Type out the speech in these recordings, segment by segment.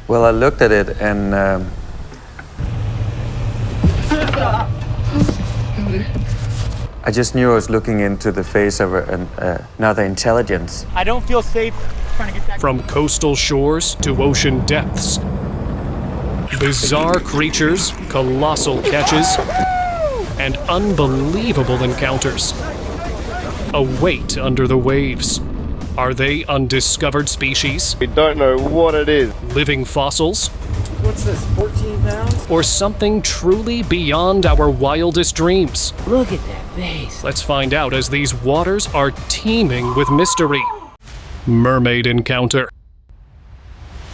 Well, I looked at it and I just knew I was looking into the face of another intelligence. I don't feel safe trying to get that. From coastal shores to ocean depths, bizarre creatures, colossal catches, and unbelievable encounters await under the waves. Are they undiscovered species? We don't know what it is. Living fossils? What's this, 14 pounds? Or something truly beyond our wildest dreams? Look at that face. Let's find out as these waters are teeming with mystery. Mermaid encounter.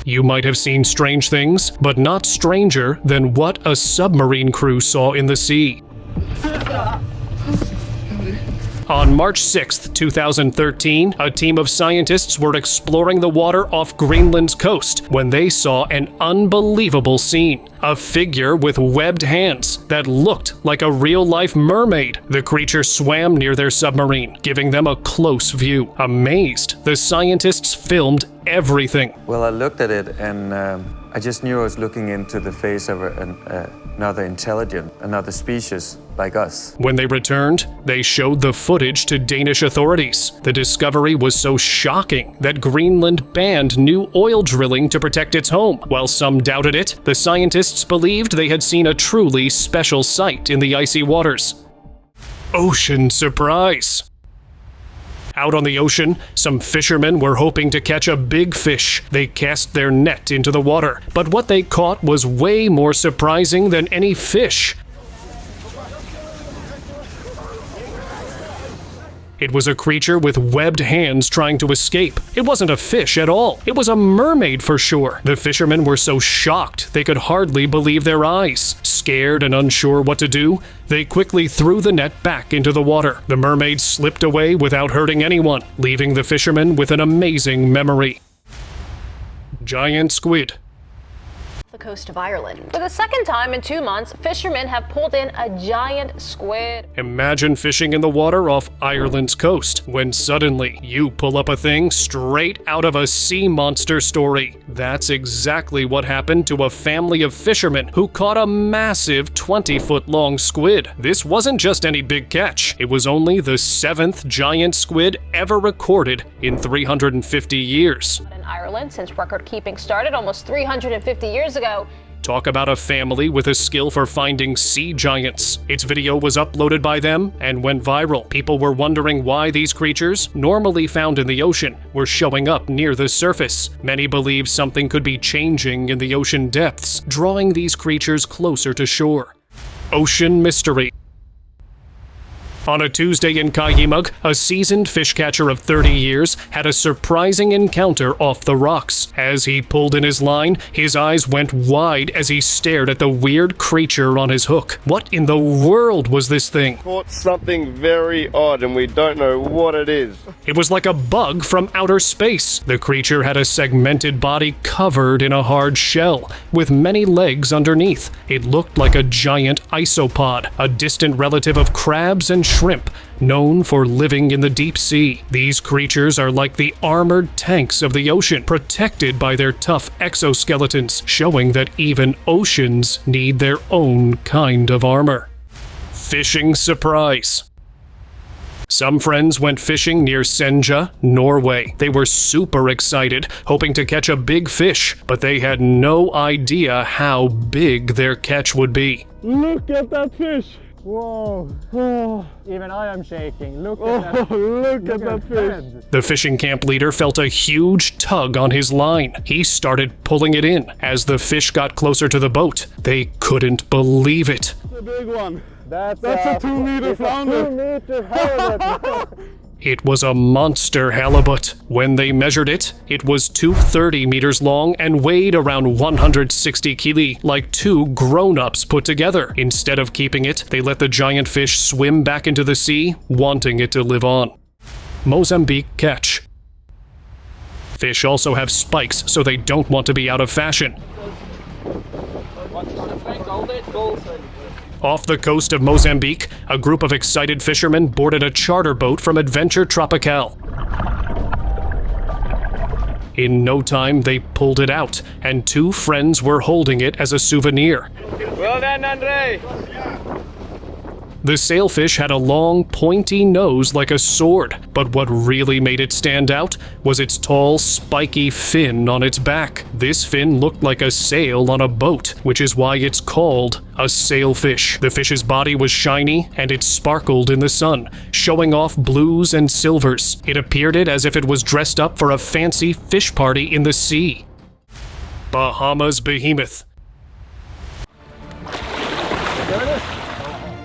You might have seen strange things, but not stranger than what a submarine crew saw in the sea. On March 6, 2013, a team of scientists were exploring the water off Greenland's coast when they saw an unbelievable scene. A figure with webbed hands that looked like a real-life mermaid. The creature swam near their submarine, giving them a close view. Amazed, the scientists filmed everything. Well, I looked at it and I just knew I was looking into the face of another intelligent, another species like us. When they returned, they showed the footage to Danish authorities. The discovery was so shocking that Greenland banned new oil drilling to protect its home. While some doubted it, the scientists believed they had seen a truly special sight in the icy waters. Ocean surprise! Out on the ocean, some fishermen were hoping to catch a big fish. They cast their net into the water, but what they caught was way more surprising than any fish. It was a creature with webbed hands trying to escape. It wasn't a fish at all. It was a mermaid for sure. The fishermen were so shocked they could hardly believe their eyes. Scared and unsure what to do, they quickly threw the net back into the water. The mermaid slipped away without hurting anyone, leaving the fishermen with an amazing memory. Giant squid. The coast of Ireland. For the second time in 2 months, fishermen have pulled in a giant squid. Imagine fishing in the water off Ireland's coast, when suddenly you pull up a thing straight out of a sea monster story. That's exactly what happened to a family of fishermen who caught a massive 20-foot-long squid. This wasn't just any big catch. It was only the 7th giant squid ever recorded in 350 years. In Ireland, since record-keeping started almost 350 years ago. Talk about a family with a skill for finding sea giants. Its video was uploaded by them and went viral. People were wondering why these creatures, normally found in the ocean, were showing up near the surface. Many believe something could be changing in the ocean depths, drawing these creatures closer to shore. Ocean mystery. On a Tuesday in Kayimug, a seasoned fish catcher of 30 years had a surprising encounter off the rocks. As he pulled in his line, his eyes went wide as he stared at the weird creature on his hook. What in the world was this thing? Caught something very odd and we don't know what it is. It was like a bug from outer space. The creature had a segmented body covered in a hard shell, with many legs underneath. It looked like a giant isopod, a distant relative of crabs and shrimp, known for living in the deep sea. These creatures are like the armored tanks of the ocean, protected by their tough exoskeletons, showing that even oceans need their own kind of armor. Fishing surprise. Some friends went fishing near Senja, Norway. They were super excited, hoping to catch a big fish, but they had no idea how big their catch would be. Look at that fish! Whoa! Oh, even I am shaking. Look at that. Look at that fish. The fishing camp leader felt a huge tug on his line. He started pulling it in. As the fish got closer to the boat, they couldn't believe it. It's a big one. That's a 2-meter flounder. 2-meter halibut. It was a monster halibut. When they measured it, it was 230 meters long and weighed around 160 kili, like 2 grown-ups put together. Instead of keeping it, they let the giant fish swim back into the sea, wanting it to live on. Mozambique catch. Fish also have spikes, so they don't want to be out of fashion. Off the coast of Mozambique, a group of excited fishermen boarded a charter boat from Adventure Tropical. In no time, they pulled it out, and 2 friends were holding it as a souvenir. Well done, Andre. The sailfish had a long, pointy nose like a sword, but what really made it stand out was its tall, spiky fin on its back. This fin looked like a sail on a boat, which is why it's called a sailfish. The fish's body was shiny, and it sparkled in the sun, showing off blues and silvers. It appeared as if it was dressed up for a fancy fish party in the sea. Bahamas behemoth.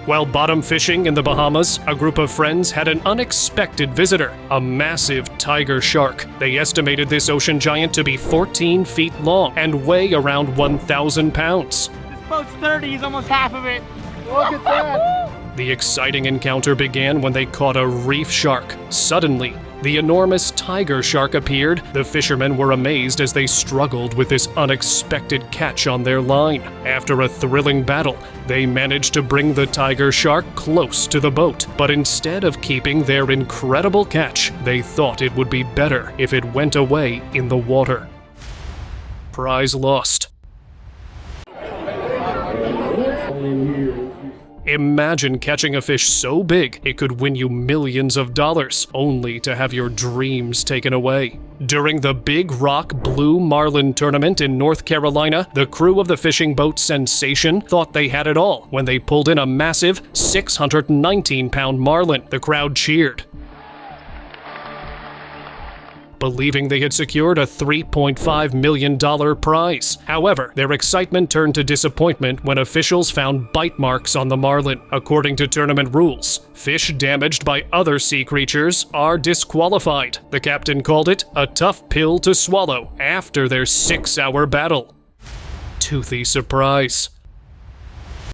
While bottom fishing in the Bahamas, a group of friends had an unexpected visitor, a massive tiger shark. They estimated this ocean giant to be 14 feet long and weigh around 1,000 pounds. This boat's 30, he's almost half of it. Look at that. The exciting encounter began when they caught a reef shark. Suddenly, the enormous tiger shark appeared. The fishermen were amazed as they struggled with this unexpected catch on their line. After a thrilling battle, they managed to bring the tiger shark close to the boat. But instead of keeping their incredible catch, they thought it would be better if it went away in the water. Prize lost. Imagine catching a fish so big it could win you millions of dollars, only to have your dreams taken away. During the Big Rock Blue Marlin tournament in North Carolina, the crew of the fishing boat Sensation thought they had it all when they pulled in a massive 619-pound marlin. The crowd cheered, believing they had secured a $3.5 million prize. However, their excitement turned to disappointment when officials found bite marks on the marlin. According to tournament rules, fish damaged by other sea creatures are disqualified. The captain called it a tough pill to swallow after their 6-hour battle. Toothy surprise.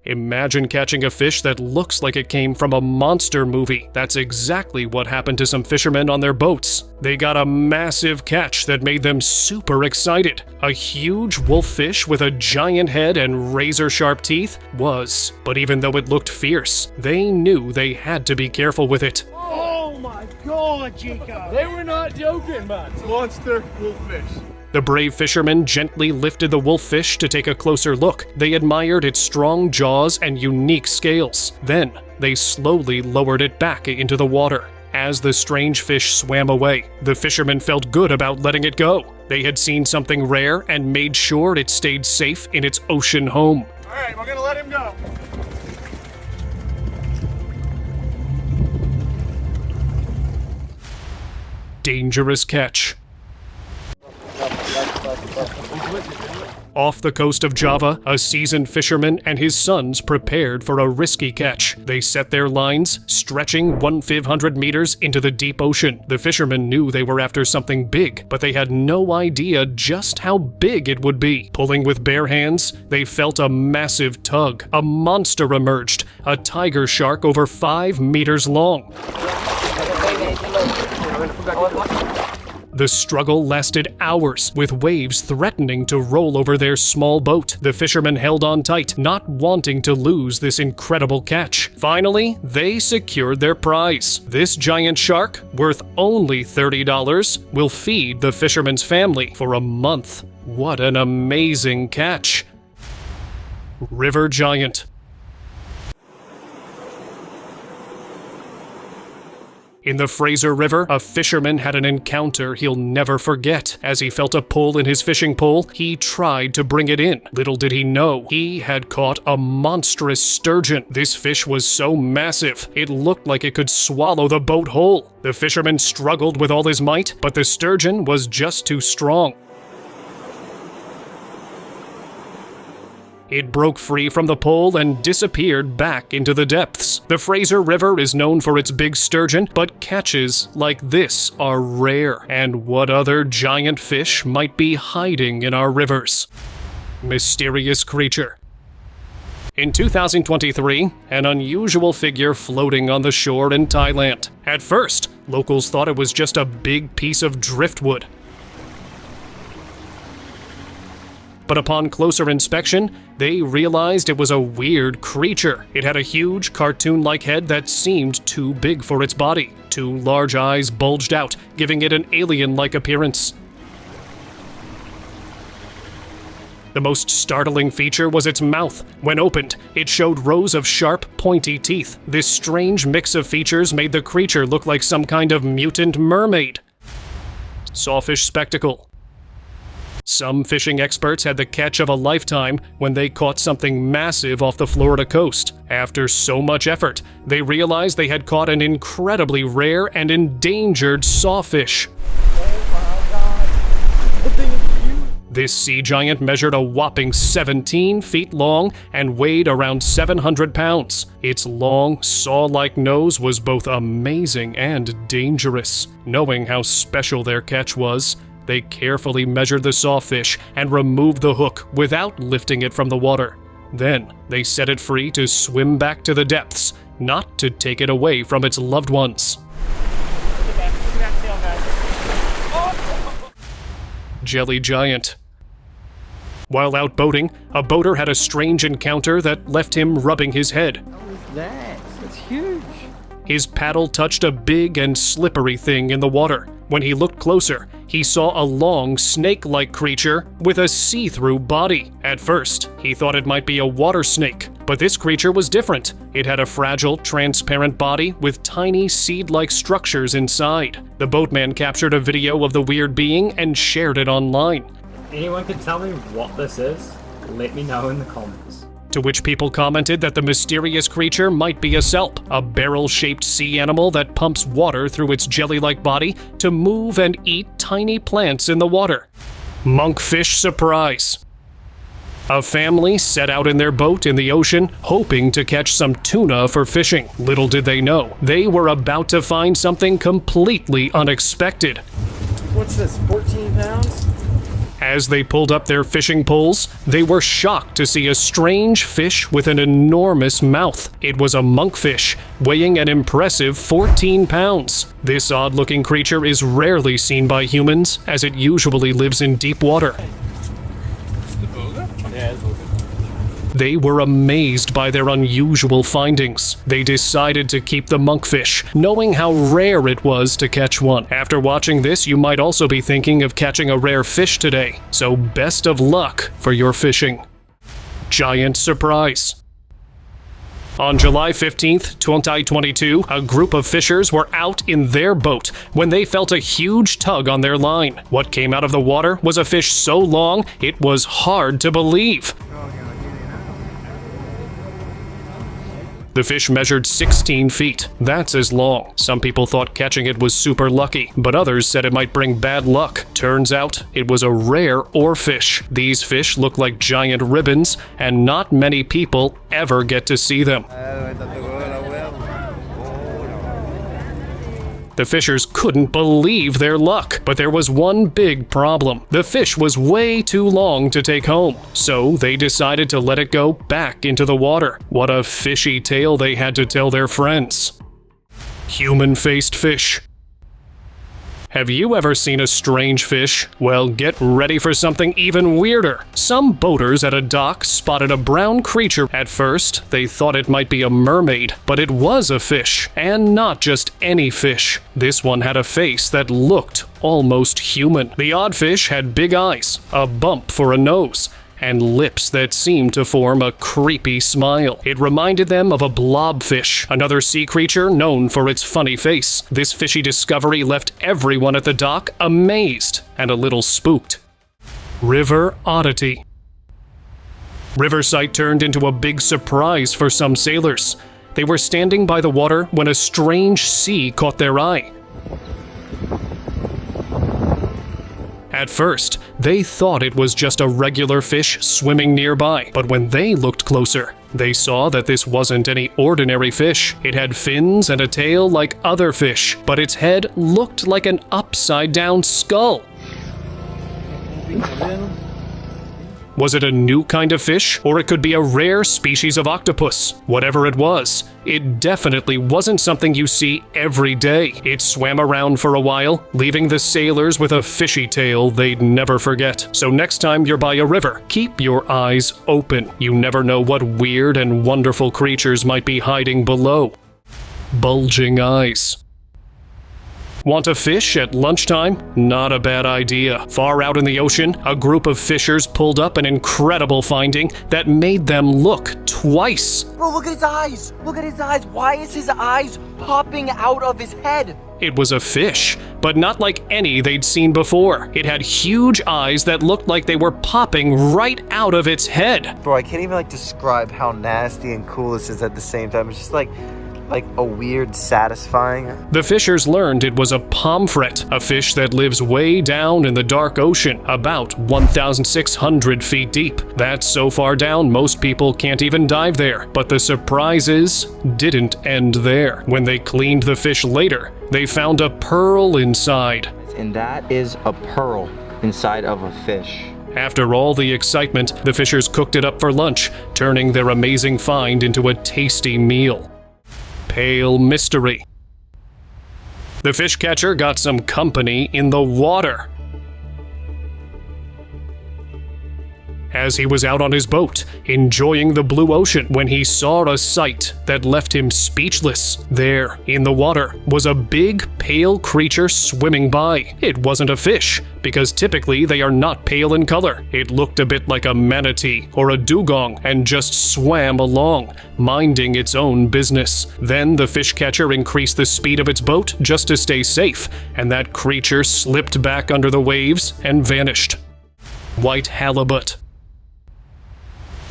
Imagine catching a fish that looks like it came from a monster movie. That's exactly what happened to some fishermen on their boats. They got a massive catch that made them super excited. A huge wolfish with a giant head and razor-sharp teeth was. But even though it looked fierce, they knew they had to be careful with it. Oh my God, Chico. They were not joking, man. Monster wolfish. The brave fishermen gently lifted the wolfish to take a closer look. They admired its strong jaws and unique scales. Then, they slowly lowered it back into the water. As the strange fish swam away, the fishermen felt good about letting it go. They had seen something rare and made sure it stayed safe in its ocean home. All right, we're gonna let him go. Dangerous catch. Off the coast of Java, a seasoned fisherman and his sons prepared for a risky catch. They set their lines, stretching 1,500 meters into the deep ocean. The fishermen knew they were after something big, but they had no idea just how big it would be. Pulling with bare hands, they felt a massive tug. A monster emerged, a tiger shark over 5 meters long. The struggle lasted hours, with waves threatening to roll over their small boat. The fishermen held on tight, not wanting to lose this incredible catch. Finally, they secured their prize. This giant shark, worth only $30, will feed the fisherman's family for a month. What an amazing catch! River giant. In the Fraser River, a fisherman had an encounter he'll never forget. As he felt a pull in his fishing pole, he tried to bring it in. Little did he know, he had caught a monstrous sturgeon. This fish was so massive, it looked like it could swallow the boat whole. The fisherman struggled with all his might, but the sturgeon was just too strong. It broke free from the pole and disappeared back into the depths. The Fraser River is known for its big sturgeon, but catches like this are rare. And what other giant fish might be hiding in our rivers? Mysterious creature. In 2023, an unusual figure floating on the shore in Thailand. At first, locals thought it was just a big piece of driftwood. But upon closer inspection, they realized it was a weird creature. It had a huge, cartoon-like head that seemed too big for its body. 2 large eyes bulged out, giving it an alien-like appearance. The most startling feature was its mouth. When opened, it showed rows of sharp, pointy teeth. This strange mix of features made the creature look like some kind of mutant mermaid. Sawfish spectacle. Some fishing experts had the catch of a lifetime when they caught something massive off the Florida coast. After so much effort, they realized they had caught an incredibly rare and endangered sawfish. This sea giant measured a whopping 17 feet long and weighed around 700 pounds. Its long, saw-like nose was both amazing and dangerous. Knowing how special their catch was, they carefully measured the sawfish and removed the hook without lifting it from the water. Then, they set it free to swim back to the depths, not to take it away from its loved ones. Jelly giant. While out boating, a boater had a strange encounter that left him rubbing his head. That's huge. His paddle touched a big and slippery thing in the water. When he looked closer, he saw a long, snake-like creature with a see-through body. At first, he thought it might be a water snake, but this creature was different. It had a fragile, transparent body with tiny seed-like structures inside. The boatman captured a video of the weird being and shared it online. Anyone can tell me what this is? Let me know in the comments. To which people commented that the mysterious creature might be a kelp, a barrel-shaped sea animal that pumps water through its jelly-like body to move and eat tiny plants in the water. Monkfish surprise. A family set out in their boat in the ocean, hoping to catch some tuna for fishing. Little did they know, they were about to find something completely unexpected. What's this, 14 pounds? As they pulled up their fishing poles, they were shocked to see a strange fish with an enormous mouth. It was a monkfish, weighing an impressive 14 pounds. This odd-looking creature is rarely seen by humans, as it usually lives in deep water. They were amazed by their unusual findings. They decided to keep the monkfish, knowing how rare it was to catch one. After watching this, you might also be thinking of catching a rare fish today, so best of luck for your fishing. Giant surprise. On July 15th, 2022, a group of fishers were out in their boat when they felt a huge tug on their line. What came out of the water was a fish so long, it was hard to believe. The fish measured 16 feet. That's as long. Some people thought catching it was super lucky, but others said it might bring bad luck. Turns out, it was a rare oarfish. These fish look like giant ribbons, and not many people ever get to see them. The fishers couldn't believe their luck, but there was one big problem. The fish was way too long to take home, so they decided to let it go back into the water. What a fishy tale they had to tell their friends. Human-faced fish. Have you ever seen a strange fish? Well, get ready for something even weirder. Some boaters at a dock spotted a brown creature. At first, they thought it might be a mermaid, but it was a fish, and not just any fish. This one had a face that looked almost human. The odd fish had big eyes, a bump for a nose, and lips that seemed to form a creepy smile. It reminded them of a blobfish, another sea creature known for its funny face. This fishy discovery left everyone at the dock amazed and a little spooked. River oddity. Riversight turned into a big surprise for some sailors. They were standing by the water when a strange sea caught their eye. At first, they thought it was just a regular fish swimming nearby, but when they looked closer, they saw that this wasn't any ordinary fish. It had fins and a tail like other fish, but its head looked like an upside-down skull. Was it a new kind of fish, or it could be a rare species of octopus? Whatever it was, it definitely wasn't something you see every day. It swam around for a while, leaving the sailors with a fishy tale they'd never forget. So next time you're by a river, keep your eyes open. You never know what weird and wonderful creatures might be hiding below. Bulging eyes. Want a fish at lunchtime? Not a bad idea. Far out in the ocean, a group of fishers pulled up an incredible finding that made them look twice. Bro, look at his eyes! Look at his eyes! Why is his eyes popping out of his head? It was a fish, but not like any they'd seen before. It had huge eyes that looked like they were popping right out of its head. Bro, I can't even describe how nasty and cool this is at the same time. It's just like a weird satisfying. The fishers learned it was a pomfret, a fish that lives way down in the dark ocean, about 1,600 feet deep. That's so far down most people can't even dive there. But the surprises didn't end there. When they cleaned the fish later, they found a pearl inside. And that is a pearl inside of a fish. After all the excitement, the fishers cooked it up for lunch, turning their amazing find into a tasty meal. Pale mystery. The fish catcher got some company in the water. As he was out on his boat, enjoying the blue ocean, when he saw a sight that left him speechless. There, in the water, was a big, pale creature swimming by. It wasn't a fish, because typically they are not pale in color. It looked a bit like a manatee or a dugong and just swam along, minding its own business. Then the fish catcher increased the speed of its boat just to stay safe, and that creature slipped back under the waves and vanished. White halibut.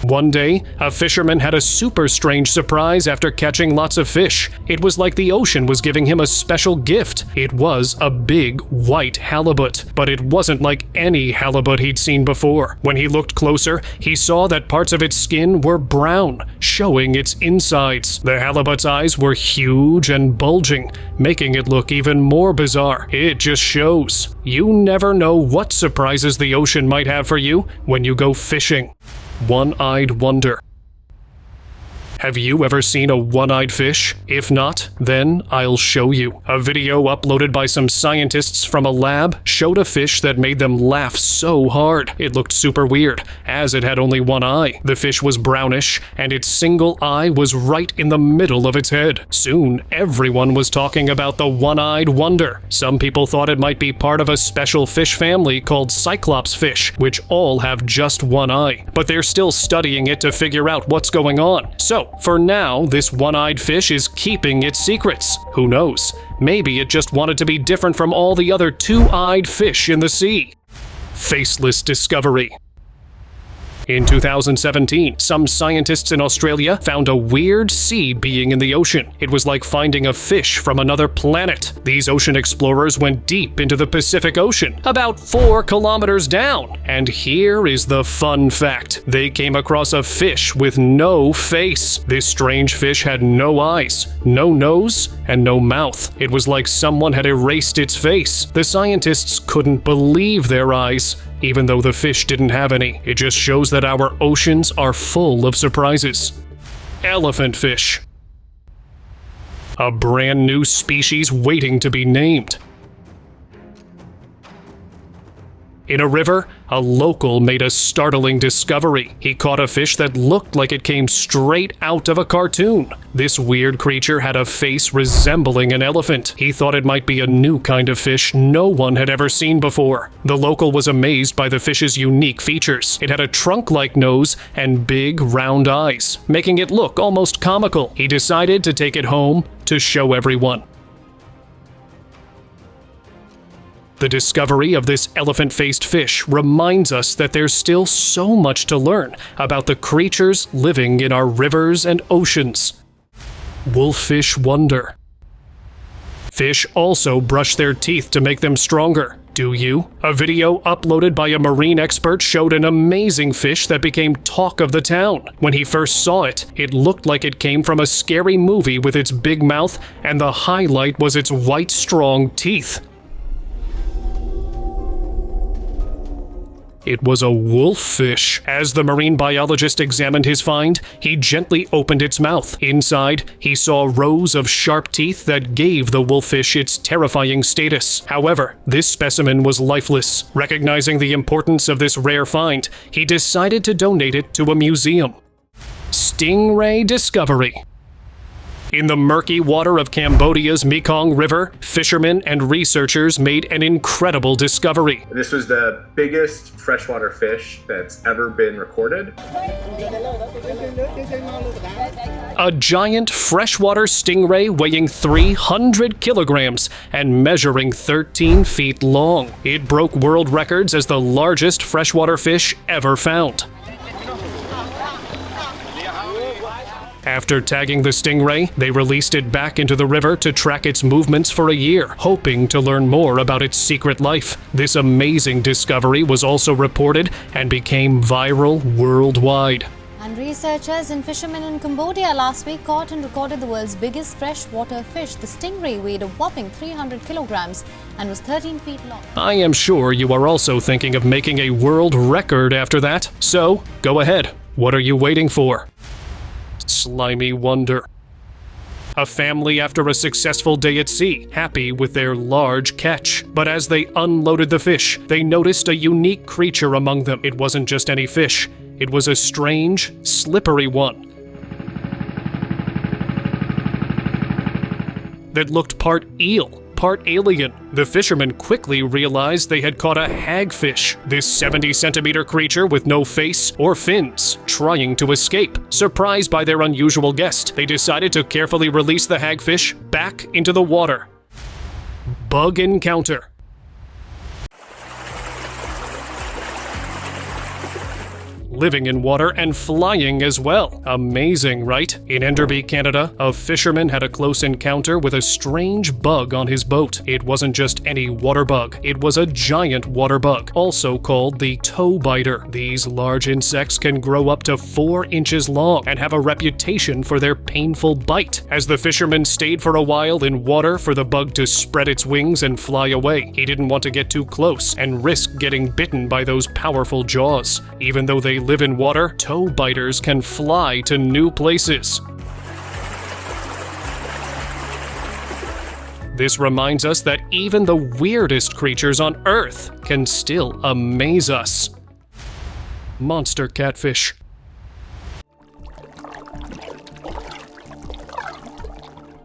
One day, a fisherman had a super strange surprise after catching lots of fish. It was like the ocean was giving him a special gift. It was a big white halibut, but it wasn't like any halibut he'd seen before. When he looked closer, he saw that parts of its skin were brown, showing its insides. The halibut's eyes were huge and bulging, making it look even more bizarre. It just shows you never know what surprises the ocean might have for you when you go fishing. One-eyed wonder. Have you ever seen a one-eyed fish? If not, then I'll show you. A video uploaded by some scientists from a lab showed a fish that made them laugh so hard. It looked super weird, as it had only one eye. The fish was brownish, and its single eye was right in the middle of its head. Soon, everyone was talking about the one-eyed wonder. Some people thought it might be part of a special fish family called Cyclops fish, which all have just one eye. But they're still studying it to figure out what's going on. So, for now, this one-eyed fish is keeping its secrets. Who knows? Maybe it just wanted to be different from all the other two-eyed fish in the sea. Faceless discovery. In 2017, some scientists in Australia found a weird sea being in the ocean. It was like finding a fish from another planet. These ocean explorers went deep into the Pacific Ocean, about 4 kilometers down. And here is the fun fact. They came across a fish with no face. This strange fish had no eyes, no nose, and no mouth. It was like someone had erased its face. The scientists couldn't believe their eyes, even though the fish didn't have any. It just shows that our oceans are full of surprises. Elephant fish. A brand new species waiting to be named. In a river, a local made a startling discovery. He caught a fish that looked like it came straight out of a cartoon. This weird creature had a face resembling an elephant. He thought it might be a new kind of fish no one had ever seen before. The local was amazed by the fish's unique features. It had a trunk-like nose and big, round eyes, making it look almost comical. He decided to take it home to show everyone. The discovery of this elephant-faced fish reminds us that there's still so much to learn about the creatures living in our rivers and oceans. Wolfish wonder. Fish also brush their teeth to make them stronger. Do you? A video uploaded by a marine expert showed an amazing fish that became talk of the town. When he first saw it, it looked like it came from a scary movie with its big mouth, and the highlight was its white, strong teeth. It was a wolfish. As the marine biologist examined his find, he gently opened its mouth. Inside, he saw rows of sharp teeth that gave the wolfish its terrifying status. However, this specimen was lifeless. Recognizing the importance of this rare find, he decided to donate it to a museum. Stingray discovery. In the murky water of Cambodia's Mekong River, fishermen and researchers made an incredible discovery. This was the biggest freshwater fish that's ever been recorded. A giant freshwater stingray weighing 300 kilograms and measuring 13 feet long. It broke world records as the largest freshwater fish ever found. After tagging the stingray, they released it back into the river to track its movements for a year, hoping to learn more about its secret life. This amazing discovery was also reported and became viral worldwide. And researchers and fishermen in Cambodia last week caught and recorded the world's biggest freshwater fish. The stingray weighed a whopping 300 kilograms and was 13 feet long. I am sure you are also thinking of making a world record after that. So, go ahead. What are you waiting for? Slimy wonder. A family after a successful day at sea, happy with their large catch. But as they unloaded the fish, they noticed a unique creature among them. It wasn't just any fish. It was a strange, slippery one that looked part eel, part alien. The fishermen quickly realized they had caught a hagfish, this 70-centimeter creature with no face or fins, trying to escape. Surprised by their unusual guest, they decided to carefully release the hagfish back into the water. Bug encounter. Living in water and flying as well. Amazing, right? In Enderby, Canada, a fisherman had a close encounter with a strange bug on his boat. It wasn't just any water bug. It was a giant water bug, also called the toe biter. These large insects can grow up to 4 inches long and have a reputation for their painful bite. As the fisherman stayed for a while in water for the bug to spread its wings and fly away, he didn't want to get too close and risk getting bitten by those powerful jaws. Even though they live in water, toe biters can fly to new places. This reminds us that even the weirdest creatures on Earth can still amaze us. Monster catfish.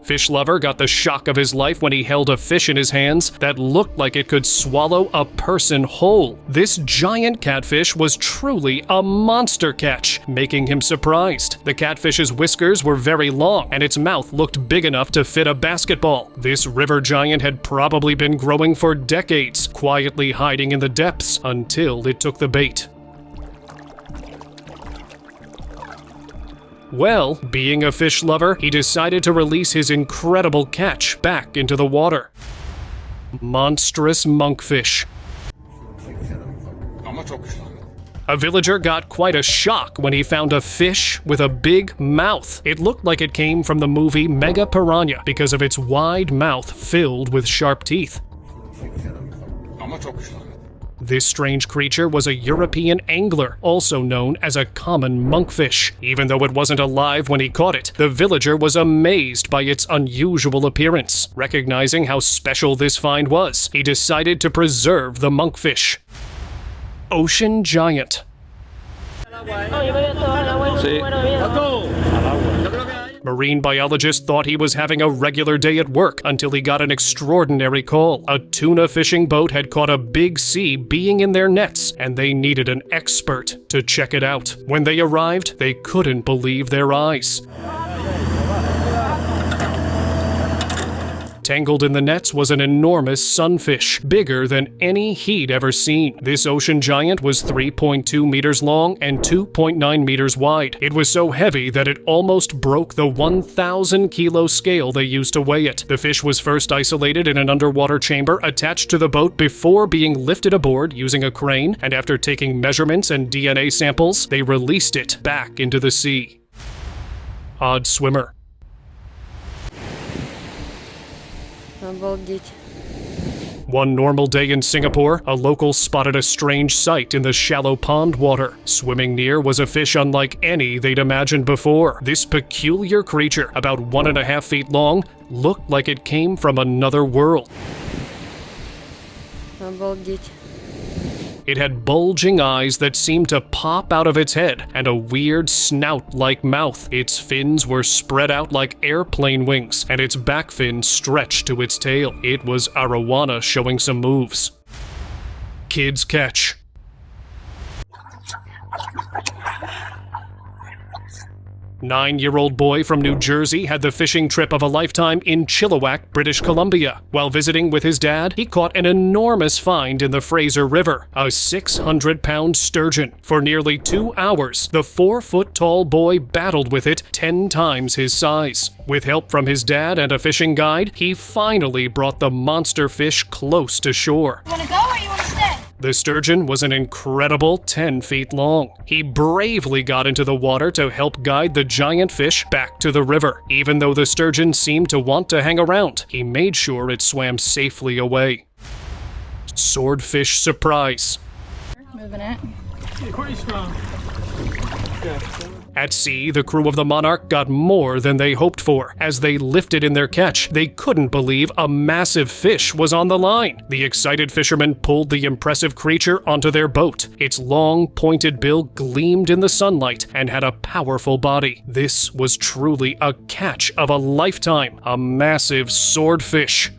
Fish lover got the shock of his life when he held a fish in his hands that looked like it could swallow a person whole. This giant catfish was truly a monster catch, making him surprised. The catfish's whiskers were very long, and its mouth looked big enough to fit a basketball. This river giant had probably been growing for decades, quietly hiding in the depths until it took the bait. Well, being a fish lover, he decided to release his incredible catch back into the water. Monstrous monkfish. A villager got quite a shock when he found a fish with a big mouth. It looked like it came from the movie Mega Piranha because of its wide mouth filled with sharp teeth. This strange creature was a European angler, also known as a common monkfish. Even though it wasn't alive when he caught it, the villager was amazed by its unusual appearance. Recognizing how special this find was, he decided to preserve the monkfish. Ocean giant. Marine biologist thought he was having a regular day at work until he got an extraordinary call. A tuna fishing boat had caught a big sea being in their nets, and they needed an expert to check it out. When they arrived, they couldn't believe their eyes. Tangled in the nets was an enormous sunfish, bigger than any he'd ever seen. This ocean giant was 3.2 meters long and 2.9 meters wide. It was so heavy that it almost broke the 1,000 kilo scale they used to weigh it. The fish was first isolated in an underwater chamber attached to the boat before being lifted aboard using a crane, and after taking measurements and DNA samples, they released it back into the sea. Odd swimmer. One normal day in Singapore, a local spotted a strange sight in the shallow pond water. Swimming near was a fish unlike any they'd imagined before. This peculiar creature, about 1.5 feet long, looked like it came from another world. It had bulging eyes that seemed to pop out of its head and a weird snout-like mouth. Its fins were spread out like airplane wings, and its back fin stretched to its tail. It was arowana showing some moves. Kids catch. Nine-year-old boy from New Jersey had the fishing trip of a lifetime in Chilliwack, British Columbia. While visiting with his dad, he caught an enormous find in the Fraser River, a 600-pound sturgeon. For nearly 2 hours, the 4-foot-tall boy battled with it 10 times his size. With help from his dad and a fishing guide, he finally brought the monster fish close to shore. You wanna go or you wanna stay? The sturgeon was an incredible 10 feet long. He bravely got into the water to help guide the giant fish back to the river. Even though the sturgeon seemed to want to hang around, he made sure it swam safely away. Swordfish surprise. Moving it. Pretty strong. At sea, the crew of the Monarch got more than they hoped for. As they lifted in their catch, they couldn't believe a massive fish was on the line. The excited fishermen pulled the impressive creature onto their boat. Its long, pointed bill gleamed in the sunlight and had a powerful body. This was truly a catch of a lifetime, a massive swordfish.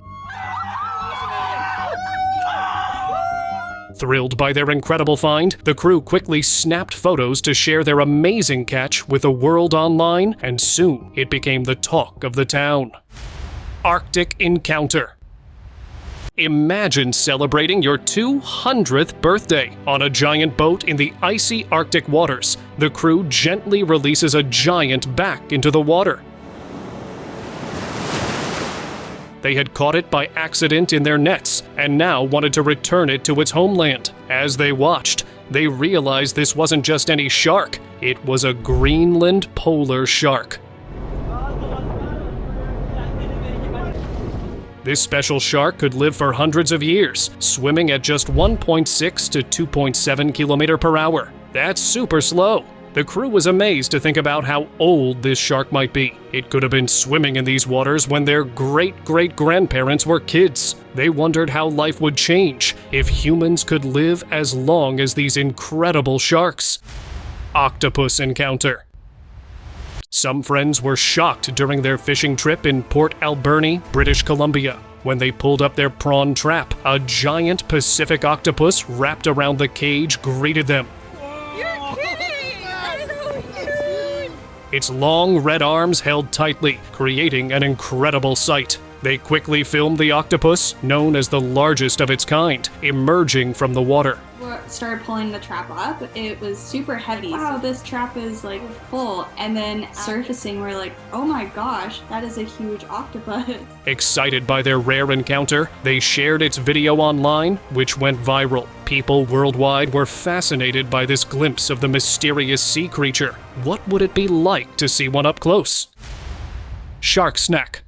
Thrilled by their incredible find, the crew quickly snapped photos to share their amazing catch with the world online, and soon it became the talk of the town. Arctic encounter. Imagine celebrating your 200th birthday. On a giant boat in the icy Arctic waters, the crew gently releases a giant back into the water. They had caught it by accident in their nets and now wanted to return it to its homeland. As they watched, they realized this wasn't just any shark, it was a Greenland polar shark. This special shark could live for hundreds of years, swimming at just 1.6 to 2.7 kilometers per hour. That's super slow. The crew was amazed to think about how old this shark might be. It could have been swimming in these waters when their great-great-grandparents were kids. They wondered how life would change if humans could live as long as these incredible sharks. Octopus encounter. Some friends were shocked during their fishing trip in Port Alberni, British Columbia. When they pulled up their prawn trap, a giant Pacific octopus wrapped around the cage greeted them. Its long red arms held tightly, creating an incredible sight. They quickly filmed the octopus, known as the largest of its kind, emerging from the water. We started pulling the trap up. It was super heavy. Wow, this trap is like full. And then surfacing, we're like, oh my gosh, that is a huge octopus. Excited by their rare encounter, they shared its video online, which went viral. People worldwide were fascinated by this glimpse of the mysterious sea creature. What would it be like to see one up close? Shark snack.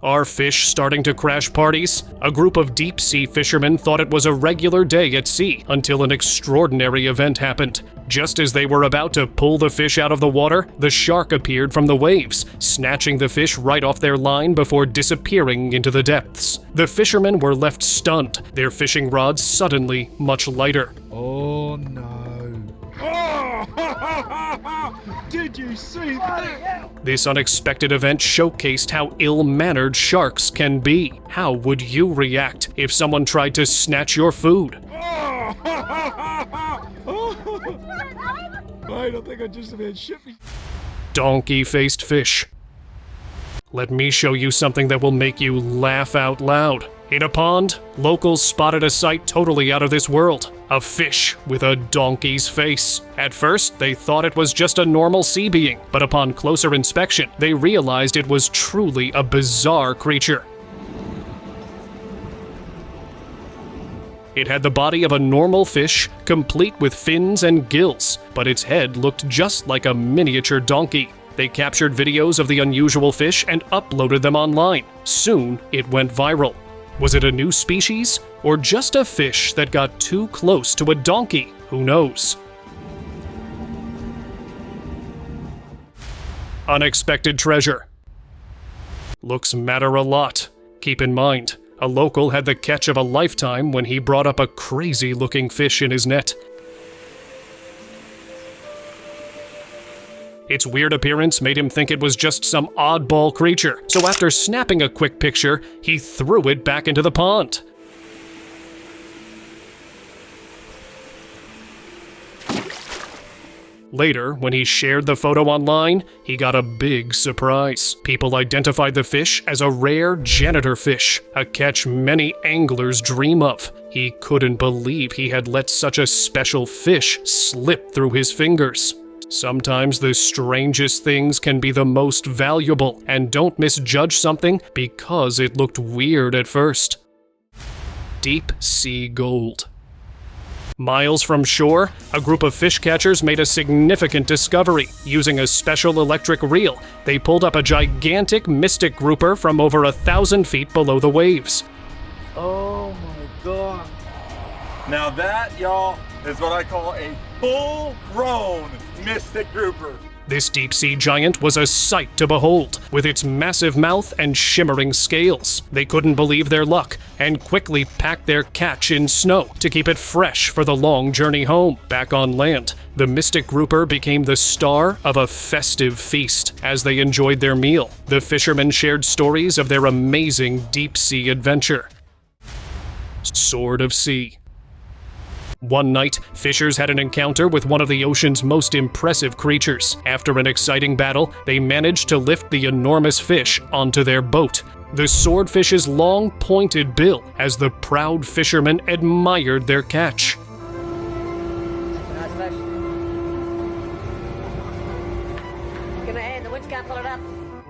Are fish starting to crash parties? A group of deep-sea fishermen thought it was a regular day at sea until an extraordinary event happened. Just as they were about to pull the fish out of the water, the shark appeared from the waves, snatching the fish right off their line before disappearing into the depths. The fishermen were left stunned, their fishing rods suddenly much lighter. Oh no. Did you see that? This unexpected event showcased how ill-mannered sharks can be. How would you react if someone tried to snatch your food? I don't think I just about shit me. Donkey-faced fish. Let me show you something that will make you laugh out loud. In a pond, locals spotted a sight totally out of this world. A fish with a donkey's face. At first, they thought it was just a normal sea being, but upon closer inspection, they realized it was truly a bizarre creature. It had the body of a normal fish, complete with fins and gills, but its head looked just like a miniature donkey. They captured videos of the unusual fish and uploaded them online. Soon, it went viral. Was it a new species, or just a fish that got too close to a donkey? Who knows? Unexpected treasure. Looks matter a lot. Keep in mind, A local had the catch of a lifetime when he brought up a crazy-looking fish in his net. Its weird appearance made him think it was just some oddball creature, so after snapping a quick picture, he threw it back into the pond. Later, when he shared the photo online, he got a big surprise. People identified the fish as a rare janitor fish, a catch many anglers dream of. He couldn't believe he had let such a special fish slip through his fingers. Sometimes the strangest things can be the most valuable, and don't misjudge something because it looked weird at first. Deep sea gold. Miles from shore, a group of fish catchers made a significant discovery. Using a special electric reel, they pulled up a gigantic mystic grouper from over 1,000 feet below the waves. Oh my god. Now that, y'all, is what I call a full-grown mystic grouper. This deep-sea giant was a sight to behold, with its massive mouth and shimmering scales. They couldn't believe their luck, and quickly packed their catch in snow to keep it fresh for the long journey home. Back on land, the mystic grouper became the star of a festive feast. As they enjoyed their meal, the fishermen shared stories of their amazing deep-sea adventure. Sword of Sea. One night, fishers had an encounter with one of the ocean's most impressive creatures. After an exciting battle, they managed to lift the enormous fish onto their boat. The swordfish's long, pointed bill as the proud fishermen admired their catch.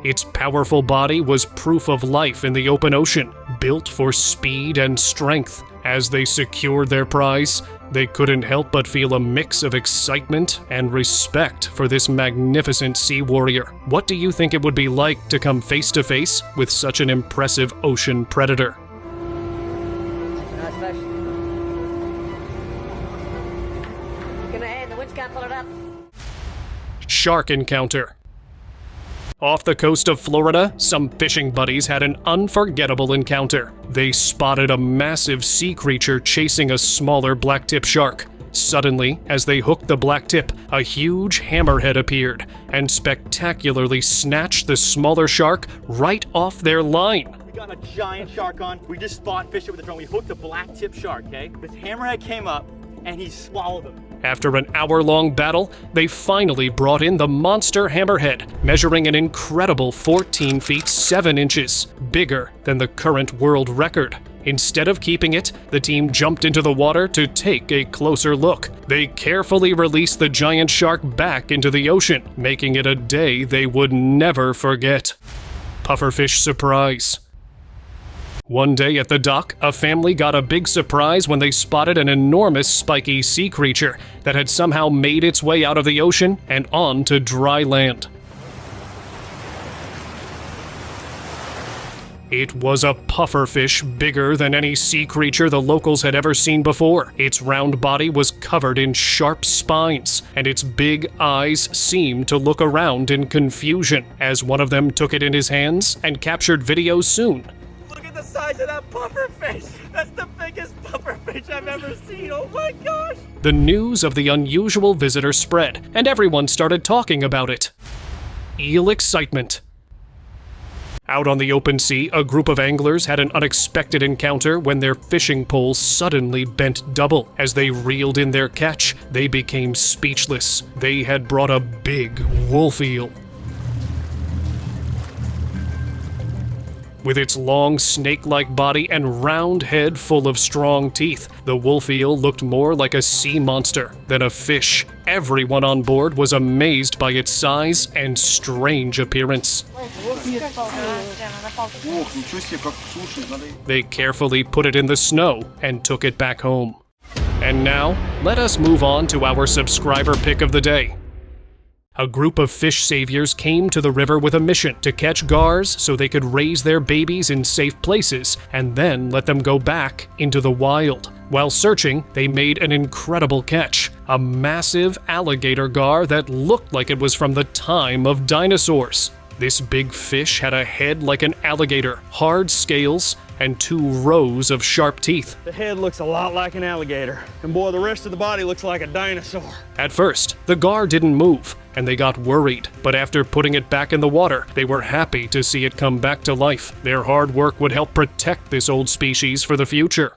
Its powerful body was proof of life in the open ocean, built for speed and strength. As they secured their prize, they couldn't help but feel a mix of excitement and respect for this magnificent sea warrior. What do you think it would be like to come face to face with such an impressive ocean predator? Shark encounter. Off the coast of Florida, some fishing buddies had an unforgettable encounter. They spotted a massive sea creature chasing a smaller blacktip shark. Suddenly, as they hooked the blacktip, a huge hammerhead appeared and spectacularly snatched the smaller shark right off their line. We got a giant shark on. We just spot fished it with a drone. We hooked the blacktip shark, okay? This hammerhead came up and he swallowed him. After an hour-long battle, they finally brought in the monster hammerhead, measuring an incredible 14 feet 7 inches, bigger than the current world record. Instead of keeping it, the team jumped into the water to take a closer look. They carefully released the giant shark back into the ocean, making it a day they would never forget. Pufferfish surprise. One day at the dock, a family got a big surprise when they spotted an enormous spiky sea creature that had somehow made its way out of the ocean and onto dry land. It was a pufferfish bigger than any sea creature the locals had ever seen before. Its round body was covered in sharp spines, and its big eyes seemed to look around in confusion as one of them took it in his hands and captured video soon. The size of that pufferfish! That's the biggest pufferfish I've ever seen! Oh my gosh! The news of the unusual visitor spread, and everyone started talking about it. Eel excitement. Out on the open sea, a group of anglers had an unexpected encounter when their fishing poles suddenly bent double. As they reeled in their catch, they became speechless. They had brought a big wolf eel. With its long, snake-like body and round head full of strong teeth, the wolf eel looked more like a sea monster than a fish. Everyone on board was amazed by its size and strange appearance. They carefully put it in the snow and took it back home. And now, let us move on to our subscriber pick of the day. A group of fish saviors came to the river with a mission to catch gars so they could raise their babies in safe places and then let them go back into the wild. While searching, they made an incredible catch, a massive alligator gar that looked like it was from the time of dinosaurs. This big fish had a head like an alligator, hard scales, and 2 rows of sharp teeth. The head looks a lot like an alligator, and boy, the rest of the body looks like a dinosaur. At first, the gar didn't move, and they got worried, but after putting it back in the water, they were happy to see it come back to life. Their hard work would help protect this old species for the future.